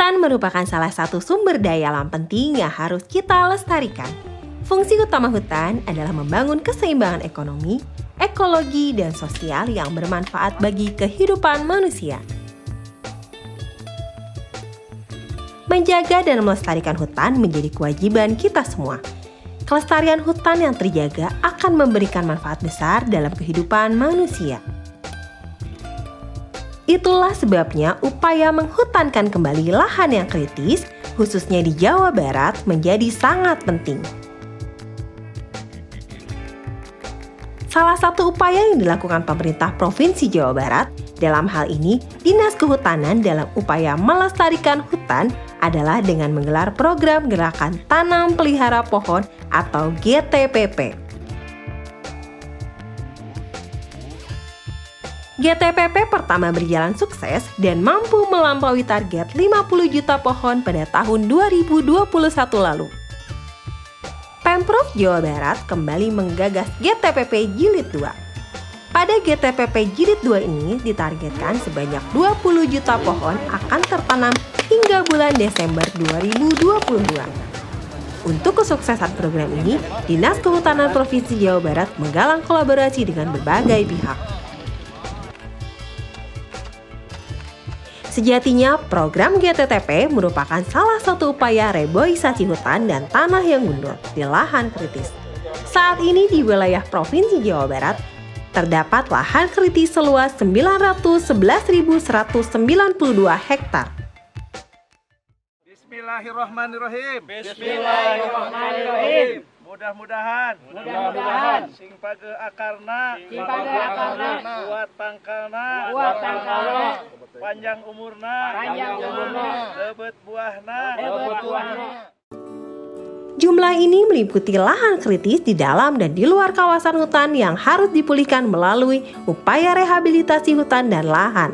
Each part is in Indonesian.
Hutan merupakan salah satu sumber daya alam penting yang harus kita lestarikan. Fungsi utama hutan adalah membangun keseimbangan ekonomi, ekologi, dan sosial yang bermanfaat bagi kehidupan manusia. Menjaga dan melestarikan hutan menjadi kewajiban kita semua. Kelestarian hutan yang terjaga akan memberikan manfaat besar dalam kehidupan manusia. Itulah sebabnya upaya menghutankan kembali lahan yang kritis, khususnya di Jawa Barat, menjadi sangat penting. Salah satu upaya yang dilakukan pemerintah Provinsi Jawa Barat, dalam hal ini Dinas Kehutanan dalam upaya melestarikan hutan adalah dengan menggelar program Gerakan Tanam Pelihara Pohon atau GTPP. GTPP pertama berjalan sukses dan mampu melampaui target 50 juta pohon pada tahun 2021 lalu. Pemprov Jawa Barat kembali menggagas GTPP Jilid 2. Pada GTPP Jilid 2 ini ditargetkan sebanyak 20 juta pohon akan tertanam hingga bulan Desember 2022. Untuk kesuksesan program ini, Dinas Kehutanan Provinsi Jawa Barat menggalang kolaborasi dengan berbagai pihak. Sejatinya, program GTTP merupakan salah satu upaya reboisasi hutan dan tanah yang gundul di lahan kritis. Saat ini di wilayah Provinsi Jawa Barat, terdapat lahan kritis seluas 911.192 hektar. Bismillahirrahmanirrahim. Bismillahirrahmanirrahim. Mudah-mudahan sing page akarna kuat pangkalna panjang umurna lebat buahna. Jumlah ini meliputi lahan kritis di dalam dan di luar kawasan hutan yang harus dipulihkan melalui upaya rehabilitasi hutan dan lahan.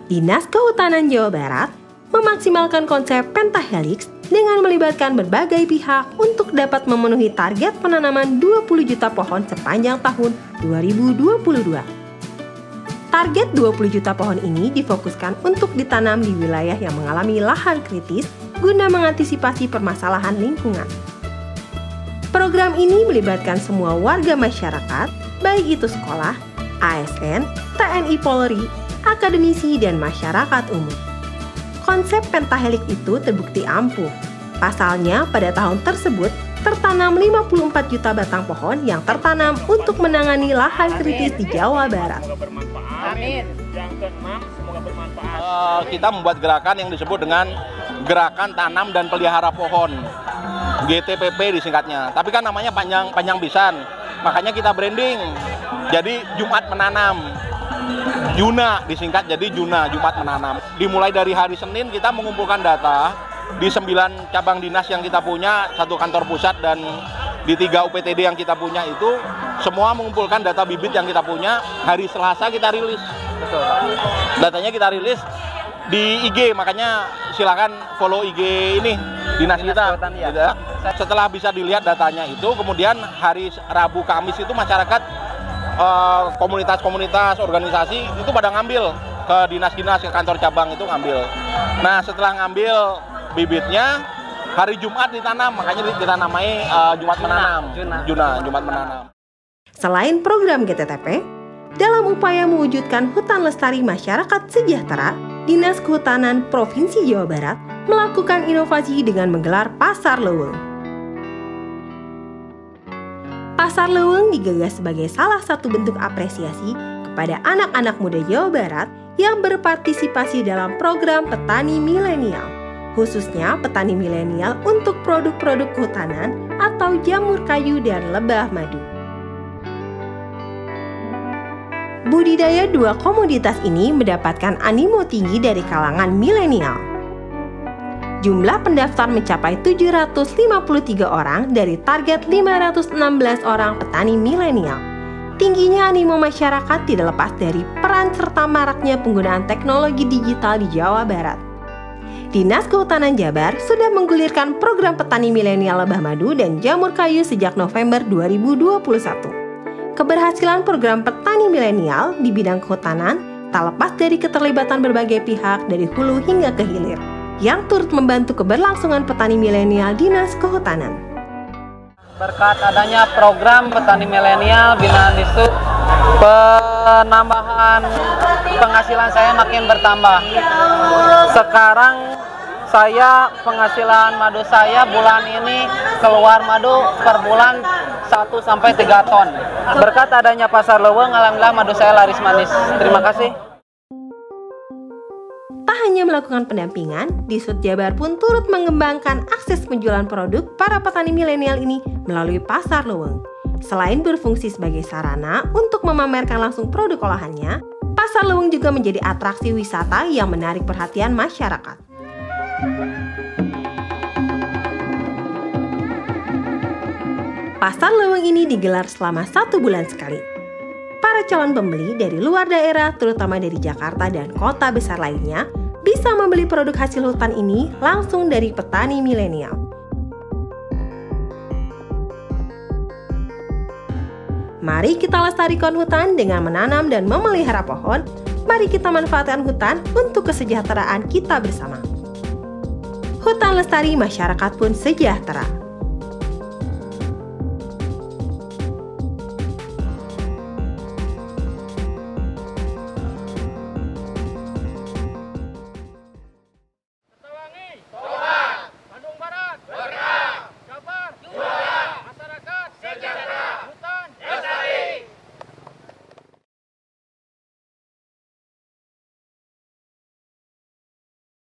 Dinas Kehutanan Jawa Barat memaksimalkan konsep pentahelix dengan melibatkan berbagai pihak untuk dapat memenuhi target penanaman 20 juta pohon sepanjang tahun 2022. Target 20 juta pohon ini difokuskan untuk ditanam di wilayah yang mengalami lahan kritis guna mengantisipasi permasalahan lingkungan. Program ini melibatkan semua warga masyarakat, baik itu sekolah, ASN, TNI Polri, akademisi, dan masyarakat umum. Konsep pentahelix itu terbukti ampuh. Pasalnya, pada tahun tersebut tertanam 54 juta batang pohon yang tertanam untuk menangani lahan kritis di Jawa Barat. Amin. Yang keenam, semoga bermanfaat. Kita membuat gerakan yang disebut dengan Gerakan Tanam dan Pelihara Pohon, GTPP disingkatnya. Tapi kan namanya panjang pisan, makanya kita branding. Jadi Jumat Menanam. Juna disingkat jadi Juna, Jumat Menanam. Dimulai dari hari Senin kita mengumpulkan data di 9 cabang dinas yang kita punya, 1 kantor pusat, dan di 3 UPTD yang kita punya itu semua mengumpulkan data bibit yang kita punya. Hari Selasa kita rilis. Betul. Datanya kita rilis di IG, makanya silakan follow IG ini dinas kita. Ya. Setelah bisa dilihat datanya itu, kemudian hari Rabu Kamis itu masyarakat, komunitas-komunitas, organisasi itu pada ngambil ke dinas-dinas, ke kantor cabang itu ngambil. Nah, setelah ngambil bibitnya, hari Jumat ditanam, makanya kita namai Jumat Menanam. Jumat Menanam. Selain program GTTP, dalam upaya mewujudkan hutan lestari masyarakat sejahtera, Dinas Kehutanan Provinsi Jawa Barat melakukan inovasi dengan menggelar Pasar Leuweung. Pasar Leuweung digagas sebagai salah satu bentuk apresiasi kepada anak-anak muda Jawa Barat yang berpartisipasi dalam program Petani Milenial, khususnya petani milenial untuk produk-produk kehutanan atau jamur kayu dan lebah madu. Budidaya 2 komoditas ini mendapatkan animo tinggi dari kalangan milenial. Jumlah pendaftar mencapai 753 orang dari target 516 orang petani milenial. Tingginya animo masyarakat tidak lepas dari peran serta maraknya penggunaan teknologi digital di Jawa Barat. Dinas Kehutanan Jabar sudah menggulirkan program petani milenial lebah madu dan jamur kayu sejak November 2021. Keberhasilan program petani milenial di bidang kehutanan tak lepas dari keterlibatan berbagai pihak dari hulu hingga ke hilir, yang turut membantu keberlangsungan petani milenial Dinas Kehutanan. Berkat adanya program petani milenial binaan Disub, penambahan penghasilan saya makin bertambah. Sekarang penghasilan madu saya bulan ini keluar madu per bulan 1-3 ton. Berkat adanya pasar leuweung, alhamdulillah madu saya laris manis. Terima kasih. Tak hanya melakukan pendampingan, Disub Jabar pun turut mengembangkan akses penjualan produk para petani milenial ini melalui pasar leuweung. Selain berfungsi sebagai sarana untuk memamerkan langsung produk olahannya, pasar leuweung juga menjadi atraksi wisata yang menarik perhatian masyarakat. Pasar leuweung ini digelar selama 1 bulan sekali. Para calon pembeli dari luar daerah, terutama dari Jakarta dan kota besar lainnya, bisa membeli produk hasil hutan ini langsung dari petani milenial. Mari kita lestarikan hutan dengan menanam dan memelihara pohon. Mari kita manfaatkan hutan untuk kesejahteraan kita bersama. Hutan lestari, masyarakat pun sejahtera.